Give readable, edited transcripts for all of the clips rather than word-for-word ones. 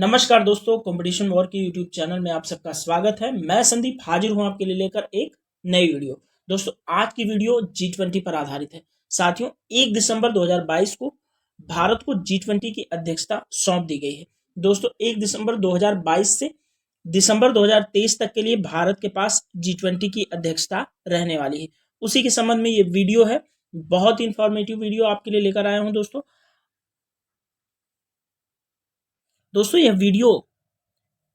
नमस्कार दोस्तों, competition war के यूट्यूब चैनल में आप सबका स्वागत है। मैं संदीप हाजिर हूं आपके लिए लेकर एक नई वीडियो। दोस्तों, आज की वीडियो G20 पर आधारित है। साथियों, 1 दिसंबर 2022 को भारत को G20 की अध्यक्षता सौंप दी गई है। दोस्तों, 1 दिसंबर 2022 से दिसंबर 2023 तक के लिए भारत के पास G20 की अध्यक्षता रहने वाली है। उसी के संबंध में ये वीडियो है। बहुत ही इंफॉर्मेटिव वीडियो आपके लिए लेकर आया हूँ। दोस्तों, यह वीडियो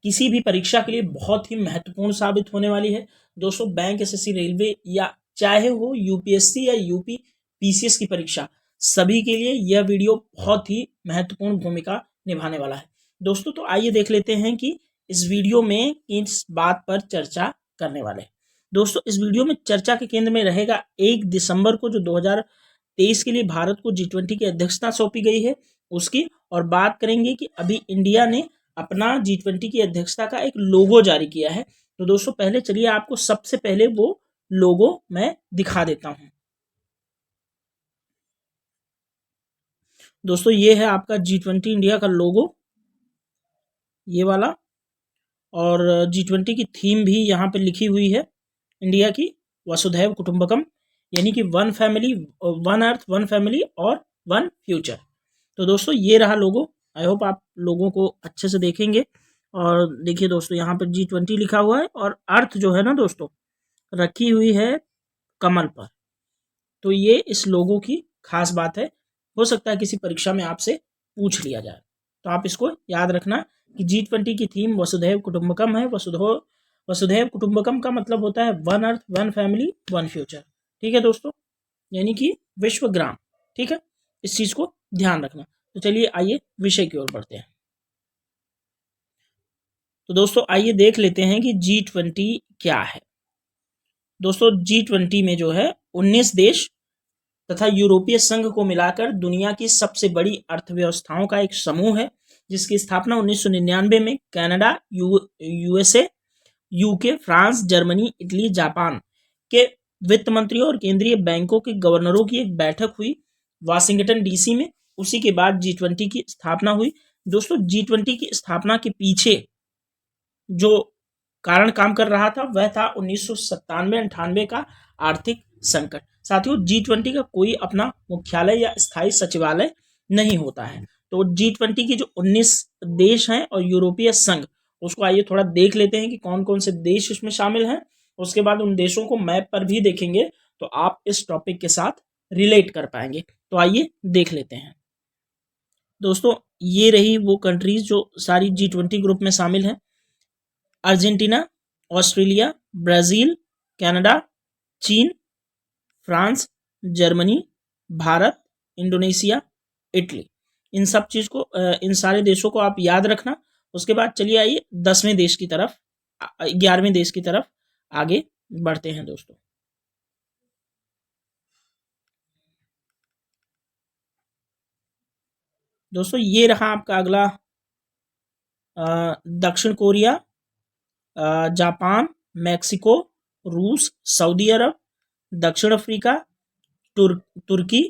किसी भी परीक्षा के लिए बहुत ही महत्वपूर्ण साबित होने वाली है। दोस्तों, बैंक, एसएससी, रेलवे या चाहे हो यूपीएससी या यूपी पीसीएस की परीक्षा, सभी के लिए यह वीडियो बहुत ही महत्वपूर्ण भूमिका निभाने वाला है। दोस्तों, तो आइए देख लेते हैं कि इस वीडियो में किस बात पर चर्चा करने वाले हैं। दोस्तों, इस वीडियो में चर्चा के केंद्र में रहेगा 1 दिसंबर को जो 2023 के लिए भारत को G20 की अध्यक्षता सौंपी गई है उसकी, और बात करेंगे कि अभी इंडिया ने अपना G20 की अध्यक्षता का एक लोगो जारी किया है। तो दोस्तों, पहले चलिए आपको सबसे पहले वो लोगो मैं दिखा देता हूं। दोस्तों, ये है आपका G20 इंडिया का लोगो, ये वाला। और G20 की थीम भी यहाँ पे लिखी हुई है इंडिया की, वसुधैव कुटुंबकम, यानी कि one family, one earth, one family और वन फ्यूचर। तो दोस्तों, ये रहा लोगो। आई होप आप लोगों को अच्छे से देखेंगे। और देखिए दोस्तों, यहाँ पर G20 लिखा हुआ है और अर्थ जो है ना दोस्तों, रखी हुई है कमल पर। तो ये इस लोगो की खास बात है। हो सकता है किसी परीक्षा में आपसे पूछ लिया जाए, तो आप इसको याद रखना कि G20 की थीम वसुधैव कुटुंबकम है। वसुधैव कुटुंबकम का मतलब होता है one earth, one family, one future. ठीक है दोस्तों, यानी कि विश्व ग्राम। ठीक है, इस चीज को ध्यान रखना। तो चलिए आइए विषय की ओर बढ़ते हैं। तो दोस्तों, आइए देख लेते हैं कि G20 क्या है। दोस्तों, G20 में जो है 19 देश तथा यूरोपीय संघ को मिलाकर दुनिया की सबसे बड़ी अर्थव्यवस्थाओं का एक समूह है, जिसकी स्थापना 1999 में Canada, USA, UK, France, Germany, Italy, Japan के वित्त मंत्रियों और केंद्रीय बैंकों के गवर्नरों की एक बैठक हुई वाशिंगटन डीसी में। उसी के बाद G20 की स्थापना हुई। दोस्तों, G20 की स्थापना के पीछे जो कारण काम कर रहा था वह था 1997-98 का आर्थिक संकट। साथियों, G20 का कोई अपना मुख्यालय या स्थायी सचिवालय नहीं होता है। तो G20 की जो 19 देश हैं और यूरोपीय संघ, उसको आइए थोड़ा देख लेते हैं कि कौन कौन से देश इसमें शामिल हैं। उसके बाद उन देशों को मैप पर भी देखेंगे तो आप इस टॉपिक के साथ रिलेट कर पाएंगे। तो आइए देख लेते हैं। दोस्तों, ये रही वो कंट्रीज जो सारी G20 ग्रुप में शामिल हैं। अर्जेंटीना, ऑस्ट्रेलिया, ब्राज़ील, कनाडा, चीन, France, Germany, Bharat, Indonesia, Italy. इन सारे देशों को आप याद रखना। उसके बाद चलिए आइए 11वें देश की तरफ आगे बढ़ते हैं। दोस्तों, ये रहा आपका अगला दक्षिण कोरिया, जापान, मैक्सिको, रूस, सऊदी अरब, दक्षिण अफ्रीका, तुर्की,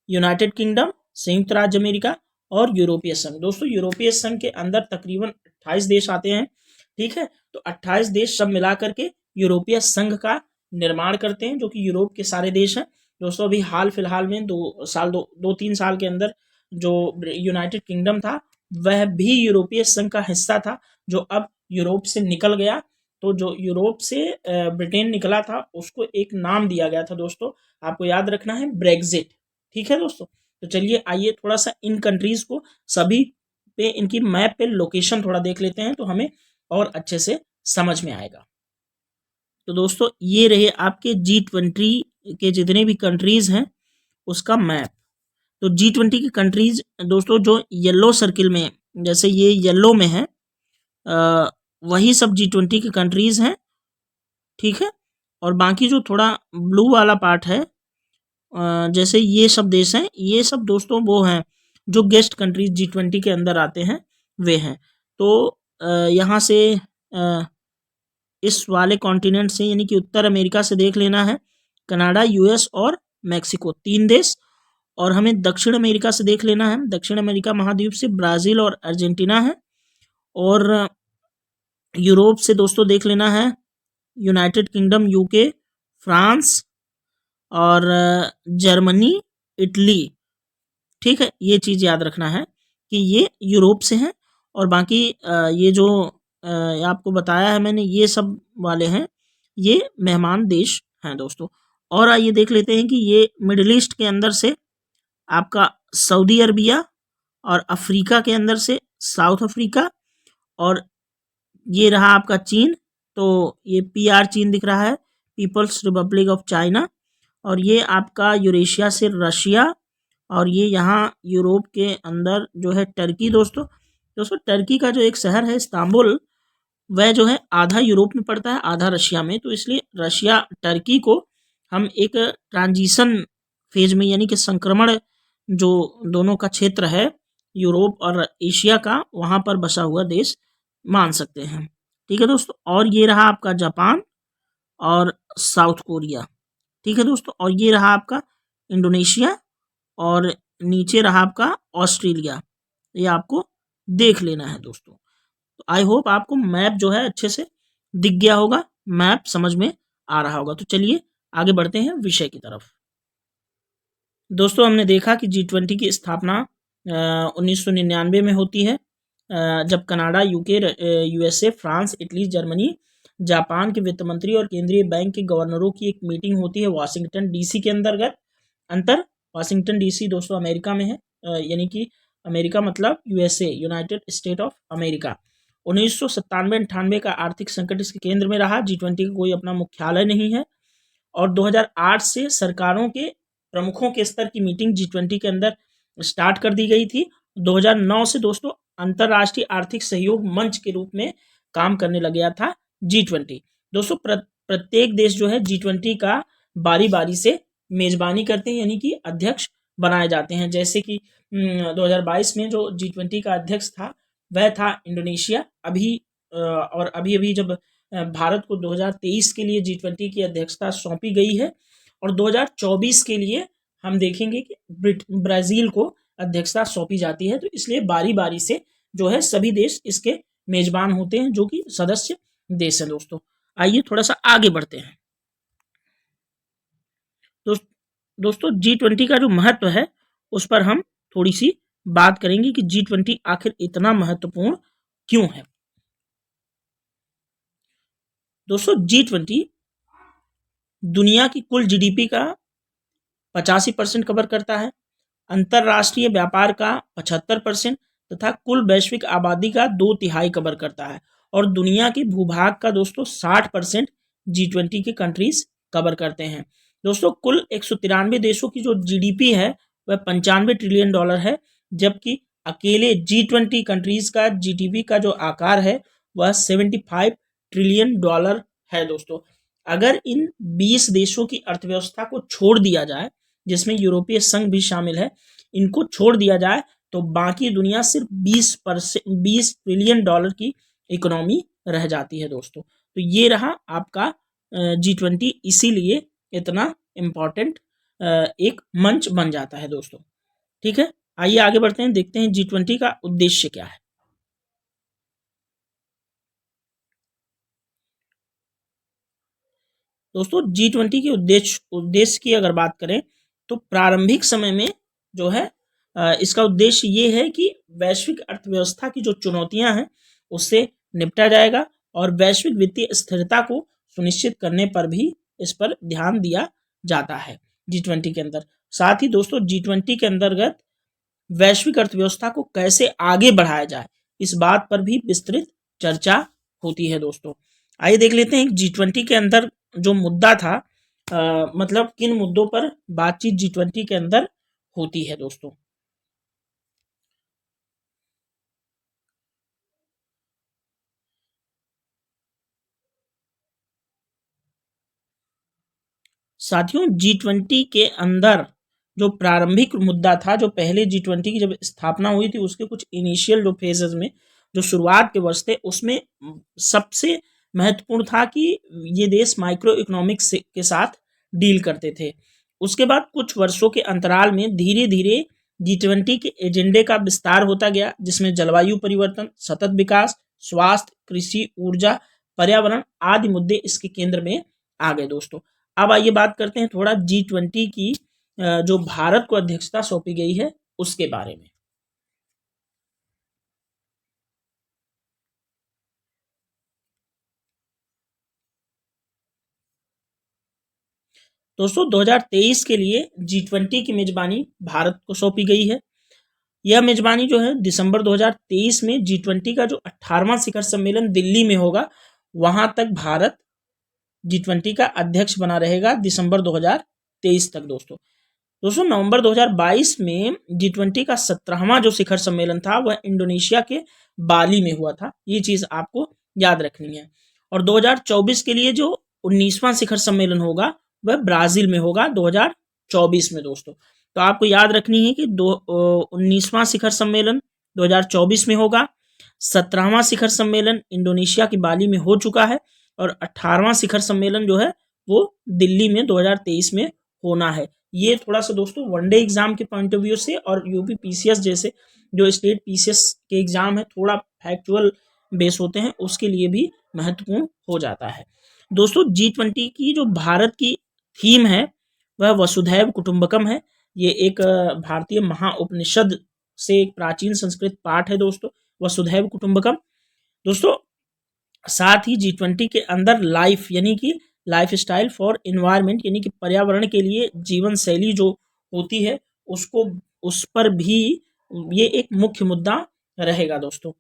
यूनाइटेड किंगडम, संयुक्त राज्य अमेरिका और यूरोपीय संघ। दोस्तों, यूरोपीय संघ के अंदर तकरीबन 28 देश आते हैं। ठीक है, तो 28 देश सब मिला करके यूरोपीय संघ का निर्माण करते हैं, जो कि यूरोप के सारे देश हैं। दोस्तों, अभी हाल फिलहाल में 2-3 साल के अंदर जो यूनाइटेड किंगडम था वह भी यूरोपीय संघ का हिस्सा था, जो अब यूरोप से निकल गया। तो जो यूरोप से ब्रिटेन निकला था उसको एक नाम दिया गया था। दोस्तों, आपको याद रखना है, ब्रेग्जिट। ठीक है दोस्तों, तो चलिए आइए थोड़ा सा इन कंट्रीज को सभी पे इनकी मैप पे लोकेशन थोड़ा देख लेते हैं तो हमें और अच्छे से समझ में आएगा। तो दोस्तों, ये रहे आपके G20 के जितने भी कंट्रीज हैं उसका मैप। तो G20 की कंट्रीज दोस्तों जो येलो सर्किल में, जैसे ये येलो में है, वही सब G20 की कंट्रीज हैं। ठीक है, और बाकी जो थोड़ा ब्लू वाला पार्ट है, जैसे ये सब देश हैं, ये सब दोस्तों वो हैं जो गेस्ट कंट्रीज G20 के अंदर आते हैं, वे हैं। तो यहाँ से इस वाले कॉन्टिनेंट से, यानी कि उत्तर अमेरिका से देख लेना है, कनाडा, यूएस और मैक्सिको, 3 देश। और हमें दक्षिण अमेरिका से देख लेना है, दक्षिण अमेरिका महाद्वीप से ब्राज़ील और अर्जेंटीना है। और यूरोप से दोस्तों देख लेना है यूनाइटेड किंगडम, यूके, फ्रांस और जर्मनी, इटली। ठीक है, ये चीज़ याद रखना है कि ये यूरोप से हैं और बाकी ये जो आपको बताया है मैंने, ये सब वाले हैं, ये मेहमान देश हैं दोस्तों। और आइए देख लेते हैं कि ये मिडिल ईस्ट के अंदर से आपका सऊदी अरबिया और अफ्रीका के अंदर से साउथ अफ्रीका, और ये रहा आपका चीन, तो ये PR चीन दिख रहा है, पीपल्स रिपब्लिक ऑफ चाइना। और ये आपका यूरेशिया से रशिया, और ये यहाँ यूरोप के अंदर जो है टर्की दोस्तों। दोस्तों टर्की का जो एक शहर है इस्तांबुल, वह जो है आधा यूरोप में पड़ता है आधा रशिया में, तो इसलिए रशिया टर्की को हम एक ट्रांजिशन फेज में, यानी कि संक्रमण जो दोनों का क्षेत्र है यूरोप और एशिया का, वहाँ पर बसा हुआ देश मान सकते हैं। ठीक है दोस्तों, और ये रहा आपका जापान और साउथ कोरिया। ठीक है दोस्तों, और ये रहा आपका इंडोनेशिया, और नीचे रहा आपका ऑस्ट्रेलिया। ये आपको देख लेना है दोस्तों। तो आई होप आपको मैप जो है अच्छे से दिख गया होगा, मैप समझ में आ रहा होगा। तो चलिए आगे बढ़ते हैं विषय की तरफ। दोस्तों हमने देखा कि G20 की स्थापना 1999 में होती है, जब Canada, UK, USA, France, Italy, Germany, Japan के वित्त मंत्री और केंद्रीय बैंक के गवर्नरों की एक मीटिंग होती है वाशिंगटन DC के अंतर वाशिंगटन DC दोस्तों अमेरिका में है, यानी कि अमेरिका मतलब USA, United state of America. 1997-98 का आर्थिक संकट इसके केंद्र में रहा। G20 का कोई अपना मुख्यालय नहीं है, और 2008 से सरकारों के प्रमुखों के स्तर की मीटिंग G20 के अंदर स्टार्ट कर दी गई थी। 2009 से दोस्तों अंतर्राष्ट्रीय आर्थिक सहयोग मंच के रूप में काम करने लग गया था G20। दोस्तों प्रत्येक देश जो है G20 का बारी बारी से मेजबानी करते हैं, यानी कि अध्यक्ष बनाए जाते हैं। जैसे कि 2022 में जो G20 का अध्यक्ष था वह था इंडोनेशिया। और अभी जब भारत को 2023 के लिए G20 की अध्यक्षता सौंपी गई है, और 2024 के लिए हम देखेंगे कि ब्राज़ील को अध्यक्षता सौंपी जाती है। तो इसलिए बारी बारी से जो है सभी देश इसके मेजबान होते हैं, जो कि सदस्य देश हैं दोस्तों। आइए थोड़ा सा आगे बढ़ते हैं। दोस्तों G20 का जो महत्व है उस पर हम थोड़ी सी बात करेंगे कि G20 आखिर इतना महत्वपूर्ण क्यों है। दोस्तों G20 दुनिया की कुल GDP का 85% कवर करता है, अंतरराष्ट्रीय व्यापार का 75% तथा कुल वैश्विक आबादी का 2/3 कवर करता है, और दुनिया के भूभाग का दोस्तों 60% G20 के कंट्रीज कवर करते हैं। दोस्तों कुल 193 देशों की जो GDP है वह $95 ट्रिलियन है, जबकि अकेले G20 कंट्रीज का GDP का जो आकार है वह $75 ट्रिलियन है दोस्तों। अगर इन 20 देशों की अर्थव्यवस्था को छोड़ दिया जाए, जिसमें यूरोपीय संघ भी शामिल है, इनको छोड़ दिया जाए तो बाकी दुनिया सिर्फ 20 ट्रिलियन डॉलर की इकोनॉमी रह जाती है दोस्तों। तो ये रहा आपका G20, इसीलिए इतना इम्पोर्टेंट एक मंच बन जाता है दोस्तों। ठीक है, आइए आगे बढ़ते हैं, देखते हैं G20 का उद्देश्य क्या है। दोस्तों G20 के उद्देश्य की अगर बात करें तो प्रारंभिक समय में जो है इसका उद्देश्य ये है कि वैश्विक अर्थव्यवस्था की जो चुनौतियां हैं उससे निपटा जाएगा, और वैश्विक वित्तीय स्थिरता को सुनिश्चित करने पर भी इस पर ध्यान दिया जाता है G20 के अंदर। साथ ही दोस्तों G20 के अंतर्गत वैश्विक अर्थव्यवस्था को कैसे आगे बढ़ाया जाए, इस बात पर भी विस्तृत चर्चा होती है दोस्तों। आइए देख लेते हैं G20 के अंदर जो मुद्दा था, मतलब किन मुद्दों पर बातचीत G20 के अंदर होती है दोस्तों। साथियों G20 के अंदर जो प्रारंभिक मुद्दा था, जो पहले G20 की जब स्थापना हुई थी उसके कुछ इनिशियल जो फेजेस में, जो शुरुआत के वर्ष थे, उसमें सबसे महत्वपूर्ण था कि ये देश माइक्रो इकोनॉमिक्स के साथ डील करते थे। उसके बाद कुछ वर्षों के अंतराल में धीरे धीरे G20 के एजेंडे का विस्तार होता गया, जिसमें जलवायु परिवर्तन, सतत विकास, स्वास्थ्य, कृषि, ऊर्जा, पर्यावरण आदि मुद्दे इसके केंद्र में आ गए दोस्तों। अब आइए बात करते हैं थोड़ा G20 की जो भारत को अध्यक्षता सौंपी गई है उसके बारे में। दोस्तों 2023 के लिए G20 की मेजबानी भारत को सौंपी गई है। यह मेजबानी जो है दिसंबर 2023 में G20 का जो 18वां शिखर सम्मेलन दिल्ली में होगा, वहां तक भारत G20 का अध्यक्ष बना रहेगा दिसंबर 2023 तक दोस्तों। दोस्तों नवंबर 2022 में G20 का 17वां जो शिखर सम्मेलन था वह इंडोनेशिया के बाली में हुआ था। ये चीज आपको याद रखनी है। और 2024 के लिए जो 19वां शिखर सम्मेलन होगा वह ब्राजील में होगा 2024 में दोस्तों। तो आपको याद रखनी है कि 19वां शिखर सम्मेलन 2024 में होगा, 17वां शिखर सम्मेलन इंडोनेशिया की बाली में हो चुका है और 18वां शिखर सम्मेलन जो है वो दिल्ली में 2023 में होना है। ये थोड़ा सा दोस्तों वनडे एग्जाम के पॉइंट ऑफ व्यू से और यूपी पीसीएस जैसे जो स्टेट पीसीएस के एग्जाम है थोड़ा फैक्चुअल बेस होते हैं उसके लिए भी महत्वपूर्ण हो जाता है। दोस्तों G20 की जो भारत की थीम है वह वसुधैव कुटुंबकम है। ये एक भारतीय महाउपनिषद से एक प्राचीन संस्कृत पाठ है दोस्तों, वसुधैव कुटुंबकम। दोस्तों साथ ही G20 के अंदर लाइफ यानी कि लाइफ स्टाइल फॉर इन्वायरमेंट यानी कि पर्यावरण के लिए जीवन शैली जो होती है उसको उस पर भी ये एक मुख्य मुद्दा रहेगा दोस्तों।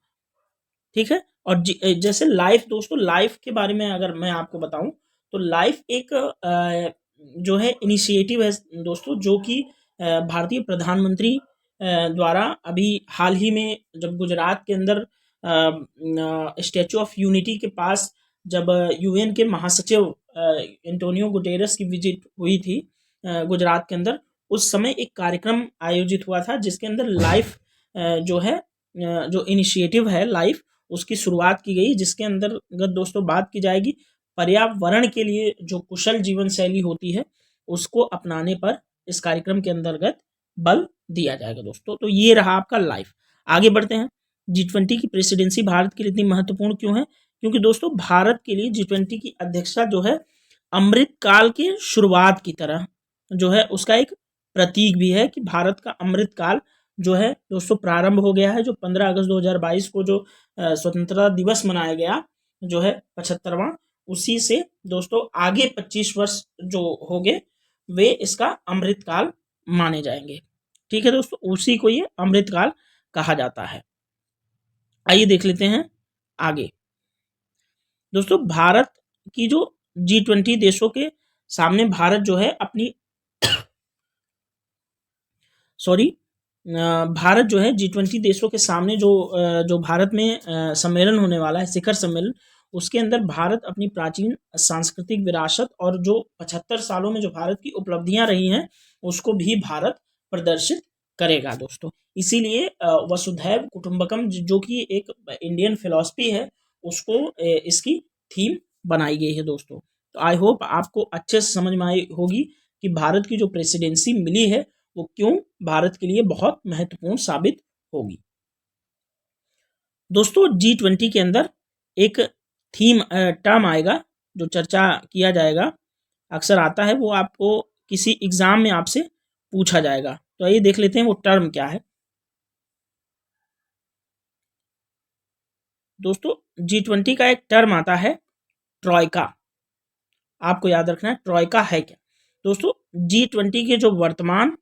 ठीक है। और जैसे लाइफ दोस्तों, लाइफ के बारे में अगर मैं आपको बताऊं तो लाइफ एक जो है इनिशिएटिव है दोस्तों, जो कि भारतीय प्रधानमंत्री द्वारा अभी हाल ही में जब गुजरात के अंदर स्टैचू ऑफ यूनिटी के पास जब यूएन के महासचिव एंटोनियो गुटेरस की विजिट हुई थी गुजरात के अंदर, उस समय एक कार्यक्रम आयोजित हुआ था जिसके अंदर लाइफ जो है जो इनिशिएटिव है लाइफ उसकी शुरुआत की गई, जिसके अंतर्गत दोस्तों बात की जाएगी पर्यावरण के लिए जो कुशल जीवन शैली होती है उसको अपनाने पर इस कार्यक्रम के अंतर्गत बल दिया जाएगा दोस्तों। तो ये रहा आपका लाइफ। आगे बढ़ते हैं। G20 की प्रेसिडेंसी भारत के लिए इतनी महत्वपूर्ण क्यों है? क्योंकि दोस्तों भारत के लिए G20 की अध्यक्षता जो है अमृत काल के शुरुआत की तरह जो है उसका एक प्रतीक भी है कि भारत का अमृत काल जो है दोस्तों प्रारंभ हो गया है। जो 15 अगस्त 2022 को जो स्वतंत्रता दिवस मनाया गया जो है 75वां, उसी से दोस्तों आगे 25 वर्ष जो होंगे वे इसका अमृत काल माने जाएंगे। ठीक है दोस्तों, उसी को ये अमृत काल कहा जाता है। आइए देख लेते हैं आगे। दोस्तों भारत की जो G20 देशों के सामने भारत जो है अपनी सॉरी भारत जो है G20 देशों के सामने जो भारत में सम्मेलन होने वाला है शिखर सम्मेलन, उसके अंदर भारत अपनी प्राचीन सांस्कृतिक विरासत और जो 75 सालों में जो भारत की उपलब्धियां रही हैं उसको भी भारत प्रदर्शित करेगा दोस्तों। इसीलिए वसुधैव कुटुंबकम जो कि एक इंडियन फिलॉसफी है उसको इसकी थीम बनाई गई है दोस्तों। तो आई होप आपको अच्छे से समझ में आई होगी कि भारत की जो प्रेसिडेंसी मिली है वो क्यों भारत के लिए बहुत महत्वपूर्ण साबित होगी। दोस्तों G20 के अंदर एक थीम टर्म आएगा जो चर्चा किया जाएगा, अक्सर आता है, वो आपको किसी एग्जाम में आपसे पूछा जाएगा। तो आइए देख लेते हैं वो टर्म क्या है। दोस्तों G20 का एक टर्म आता है ट्रॉयका। आपको याद रखना है ट्रॉयका है क्या। दोस्तों G20 के जो वर्तमान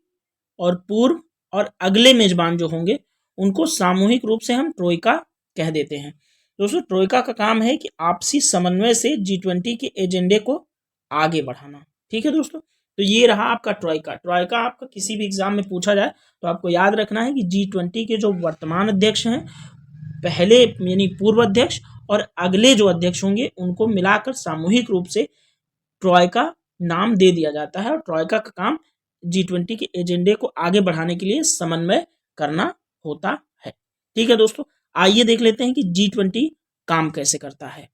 और पूर्व और अगले मेजबान जो होंगे उनको सामूहिक रूप से हम ट्रोइका कह देते हैं। दोस्तों ट्रोइका का काम है कि आपसी समन्वय से G20 के एजेंडे को आगे बढ़ाना। ठीक है दोस्तों, तो ये रहा आपका ट्रोइका। ट्रोइका आपका किसी भी एग्जाम में पूछा जाए तो आपको याद रखना है कि G20 के जो वर्तमान अध्यक्ष हैं, पहले यानी पूर्व अध्यक्ष और अगले जो अध्यक्ष होंगे उनको मिलाकर सामूहिक रूप से ट्रॉयका नाम दे दिया जाता है। और ट्रॉयका का काम G20 के एजेंडे को आगे बढ़ाने के लिए समन्वय करना होता है। ठीक है दोस्तों, आइए देख लेते हैं कि G20 काम कैसे करता है।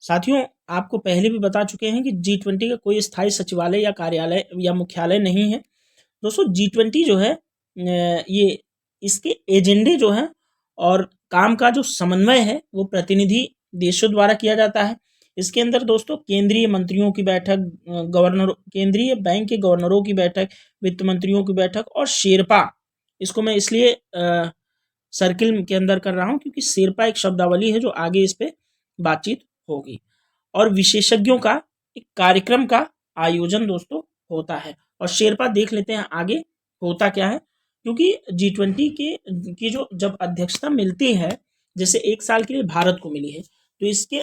साथियों, आपको पहले भी बता चुके हैं कि G20 का कोई स्थायी सचिवालय या कार्यालय या मुख्यालय नहीं है। दोस्तों G20 जो है ये इसके एजेंडे जो हैं और काम का जो समन्वय है वो प्रतिनिधि देशों द्वारा किया जाता है। इसके अंदर दोस्तों केंद्रीय मंत्रियों की बैठक, गवर्नर, केंद्रीय बैंक के गवर्नरों की बैठक, वित्त मंत्रियों की बैठक और शेरपा, इसको मैं इसलिए सर्किल के अंदर कर रहा हूँ क्योंकि शेरपा एक शब्दावली है जो आगे इस पे बातचीत होगी। और विशेषज्ञों का एक कार्यक्रम का आयोजन दोस्तों होता है। और शेरपा देख लेते हैं आगे होता क्या है, क्योंकि G20 की जो जब अध्यक्षता मिलती है, जैसे 1 साल के लिए भारत को मिली है, तो इसके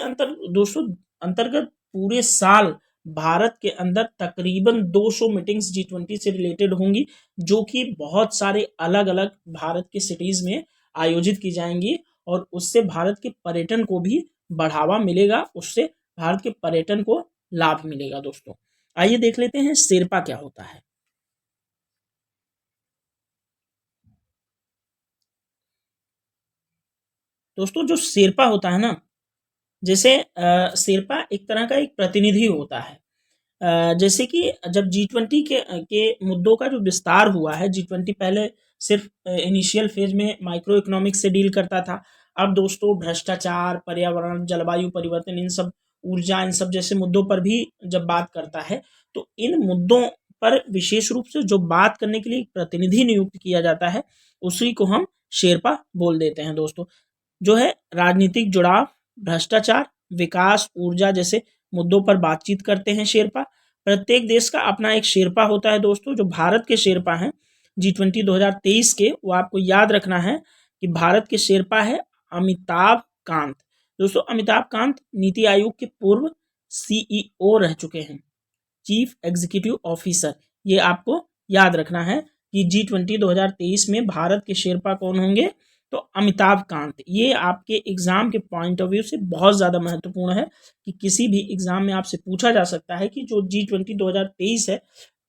दोस्तों अंतर्गत पूरे साल भारत के अंदर तकरीबन 200 मीटिंग्स G20 से रिलेटेड होंगी, जो कि बहुत सारे अलग अलग भारत के सिटीज में आयोजित की जाएंगी और उससे भारत के पर्यटन को भी बढ़ावा मिलेगा, उससे भारत के पर्यटन को लाभ मिलेगा। दोस्तों आइए देख लेते हैं शेरपा क्या होता है। दोस्तों जो शेरपा होता है ना, जैसे शेरपा एक तरह का एक प्रतिनिधि होता है। जैसे कि जब G20 के मुद्दों का जो विस्तार हुआ है, G20 पहले सिर्फ इनिशियल फेज में माइक्रो इकोनॉमिक्स से डील करता था। अब दोस्तों भ्रष्टाचार, पर्यावरण, जलवायु परिवर्तन, इन सब, ऊर्जा, इन सब जैसे मुद्दों पर भी जब बात करता है, तो इन मुद्दों पर विशेष रूप से जो बात करने के लिए एक प्रतिनिधि नियुक्त किया जाता है, उसी को हम शेरपा बोल देते हैं। दोस्तों जो है राजनीतिक जुड़ाव, भ्रष्टाचार, विकास, ऊर्जा जैसे मुद्दों पर बातचीत करते हैं शेरपा। प्रत्येक देश का अपना एक शेरपा होता है। दोस्तों जो भारत के शेरपा हैं G20 2023 के, वो आपको याद रखना है कि भारत के शेरपा है अमिताभ कांत। दोस्तों अमिताभ कांत नीति आयोग के पूर्व CEO रह चुके हैं, चीफ एग्जीक्यूटिव ऑफिसर। ये आपको याद रखना है कि G20 2023 में भारत के शेरपा कौन होंगे, तो अमिताभ कांत। ये आपके एग्जाम के पॉइंट ऑफ व्यू से बहुत ज़्यादा महत्वपूर्ण है कि किसी भी एग्जाम में आपसे पूछा जा सकता है कि जो G20 2023 है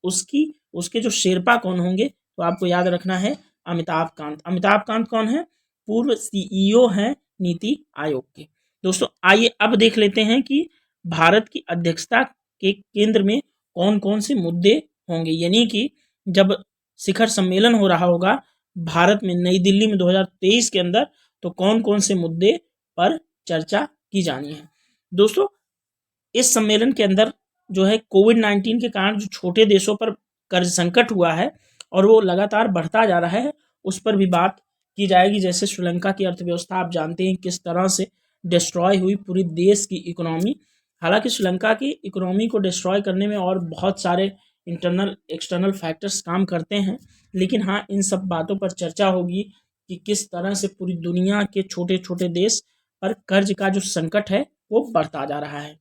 उसकी उसके जो शेरपा कौन होंगे, तो आपको याद रखना है अमिताभ कांत। अमिताभ कांत कौन है, पूर्व CEO हैं नीति आयोग के। दोस्तों आइए अब देख लेते हैं कि भारत की अध्यक्षता के केंद्र में कौन कौन से मुद्दे होंगे, यानी कि जब शिखर सम्मेलन हो रहा होगा भारत में नई दिल्ली में 2023 के अंदर, तो कौन कौन से मुद्दे पर चर्चा की जानी है। दोस्तों इस सम्मेलन के अंदर जो है कोविड-19 के कारण जो छोटे देशों पर कर्ज संकट हुआ है और वो लगातार बढ़ता जा रहा है, उस पर भी बात की जाएगी। जैसे श्रीलंका की अर्थव्यवस्था आप जानते हैं किस तरह से डिस्ट्रॉय हुई, पूरी देश की इकोनॉमी। हालांकि श्रीलंका की इकोनॉमी को डिस्ट्रॉय करने में और बहुत सारे इंटरनल एक्सटर्नल फैक्टर्स काम करते हैं, लेकिन हाँ इन सब बातों पर चर्चा होगी कि किस तरह से पूरी दुनिया के छोटे छोटे देश पर कर्ज का जो संकट है वो बढ़ता जा रहा है।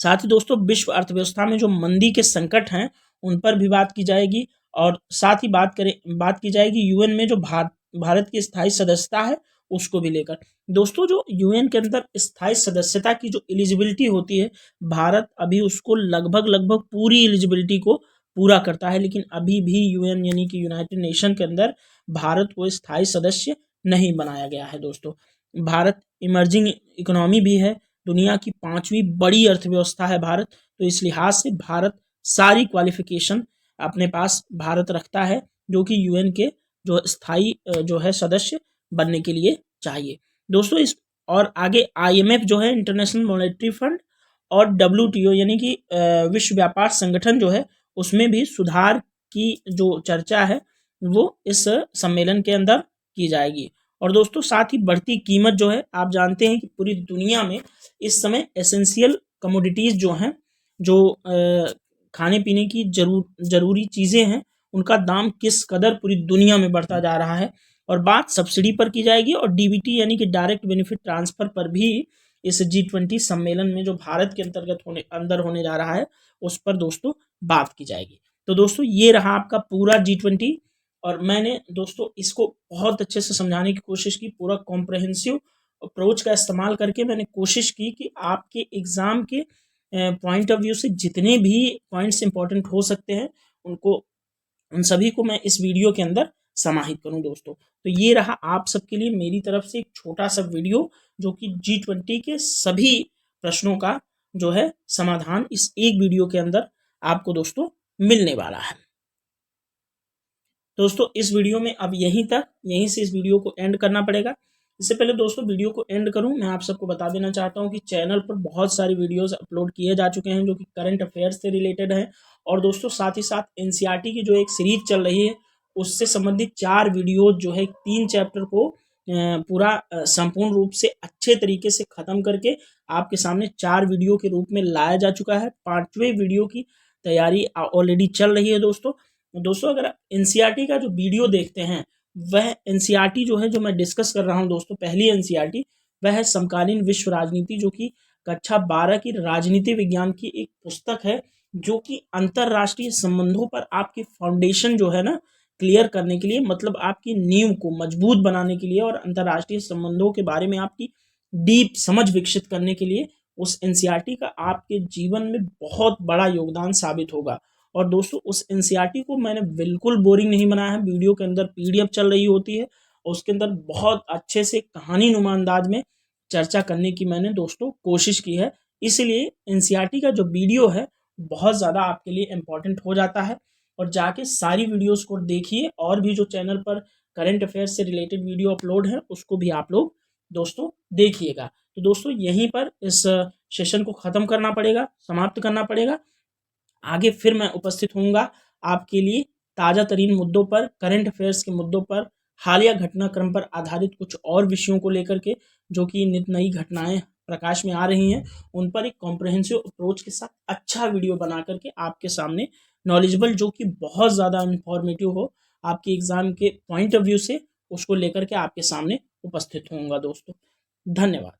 साथ ही दोस्तों विश्व अर्थव्यवस्था में जो मंदी के संकट हैं उन पर भी बात की जाएगी। और साथ ही बात की जाएगी यूएन में जो भारत की स्थायी सदस्यता है उसको भी लेकर। दोस्तों जो यूएन के अंदर स्थायी सदस्यता की जो एलिजिबिलिटी होती है, भारत अभी उसको लगभग पूरी एलिजिबिलिटी को पूरा करता है, लेकिन अभी भी यूएन यानी कि यूनाइटेड नेशन के अंदर भारत को स्थायी सदस्य नहीं बनाया गया है। दोस्तों भारत इमर्जिंग इकोनॉमी भी है, दुनिया की 5वीं बड़ी अर्थव्यवस्था है भारत, तो इस लिहाज से भारत सारी क्वालिफिकेशन अपने पास भारत रखता है जो कि यूएन के जो स्थायी जो है सदस्य बनने के लिए चाहिए। दोस्तों इस और आगे IMF जो है इंटरनेशनल मॉनेटरी फंड और WTO यानी कि विश्व व्यापार संगठन जो है, उसमें भी सुधार की जो चर्चा है वो इस सम्मेलन के अंदर की जाएगी। और दोस्तों साथ ही बढ़ती कीमत जो है, आप जानते हैं कि पूरी दुनिया में इस समय एसेंशियल कमोडिटीज़ जो हैं, जो खाने पीने की ज़रूरी चीज़ें हैं, उनका दाम किस कदर पूरी दुनिया में बढ़ता जा रहा है। और बात सब्सिडी पर की जाएगी और DBT यानी कि डायरेक्ट बेनिफिट ट्रांसफ़र पर भी इस G20 सम्मेलन में जो भारत के अंतर्गत होने जा रहा है उस पर दोस्तों बात की जाएगी। तो दोस्तों ये रहा आपका पूरा G20, और मैंने दोस्तों इसको बहुत अच्छे से समझाने की कोशिश की, पूरा कॉम्प्रहेंसिव अप्रोच का इस्तेमाल करके मैंने कोशिश की कि आपके एग्ज़ाम के पॉइंट ऑफ व्यू से जितने भी पॉइंट्स इंपॉर्टेंट हो सकते हैं उनको उन सभी को मैं इस वीडियो के अंदर समाहित करूं। दोस्तों तो ये रहा आप सबके लिए मेरी तरफ से एक छोटा सा वीडियो जो कि G20 के सभी प्रश्नों का जो है समाधान इस एक वीडियो के अंदर आपको दोस्तों मिलने वाला है। दोस्तों इस वीडियो में अब यहीं से इस वीडियो को एंड करना पड़ेगा। इससे पहले दोस्तों वीडियो को एंड करूं, मैं आप सबको बता देना चाहता हूं कि चैनल पर बहुत सारी वीडियोस अपलोड किए जा चुके हैं जो कि करंट अफेयर्स से रिलेटेड हैं, और दोस्तों साथ ही साथ एनसीईआरटी की जो एक सीरीज चल रही है उससे संबंधित 4 वीडियोज जो है 3 चैप्टर को पूरा संपूर्ण रूप से अच्छे तरीके से ख़त्म करके आपके सामने 4 वीडियो के रूप में लाया जा चुका है। 5वें वीडियो की तैयारी ऑलरेडी चल रही है दोस्तों अगर एनसीईआरटी का जो वीडियो देखते हैं वह एनसीईआरटी जो है, जो मैं डिस्कस कर रहा हूं दोस्तों, पहली एनसीईआरटी वह है समकालीन विश्व राजनीति, जो कि कक्षा 12 की राजनीति विज्ञान की एक पुस्तक है जो कि अंतरराष्ट्रीय संबंधों पर आपकी फाउंडेशन जो है ना क्लियर करने के लिए, मतलब आपकी नींव को मजबूत बनाने के लिए और अंतरराष्ट्रीय संबंधों के बारे में आपकी डीप समझ विकसित करने के लिए उस एनसीईआरटी का आपके जीवन में बहुत बड़ा योगदान साबित होगा। और दोस्तों उस एनसीईआरटी को मैंने बिल्कुल बोरिंग नहीं बनाया है, वीडियो के अंदर पीडीएफ चल रही होती है और उसके अंदर बहुत अच्छे से कहानी नुमा अंदाज में चर्चा करने की मैंने दोस्तों कोशिश की है। इसलिए एनसीईआरटी का जो वीडियो है बहुत ज़्यादा आपके लिए इम्पोर्टेंट हो जाता है, और जाके सारी वीडियोस को देखिए, और भी जो चैनल पर करंट अफेयर्स से रिलेटेड वीडियो अपलोड है उसको भी आप लोग दोस्तों देखिएगा। तो दोस्तों यहीं पर इस सेशन को ख़त्म करना पड़ेगा, समाप्त करना पड़ेगा। आगे फिर मैं उपस्थित होऊंगा आपके लिए ताज़ा तरीन मुद्दों पर, करंट अफेयर्स के मुद्दों पर, हालिया घटनाक्रम पर आधारित कुछ और विषयों को लेकर के जो कि नित नई घटनाएं प्रकाश में आ रही हैं, उन पर एक कॉम्प्रहेंसिव अप्रोच के साथ अच्छा वीडियो बना करके आपके सामने नॉलेजेबल, जो कि बहुत ज़्यादा इंफॉर्मेटिव हो आपके एग्ज़ाम के पॉइंट ऑफ व्यू से, उसको लेकर के आपके सामने उपस्थित होऊंगा दोस्तों। धन्यवाद।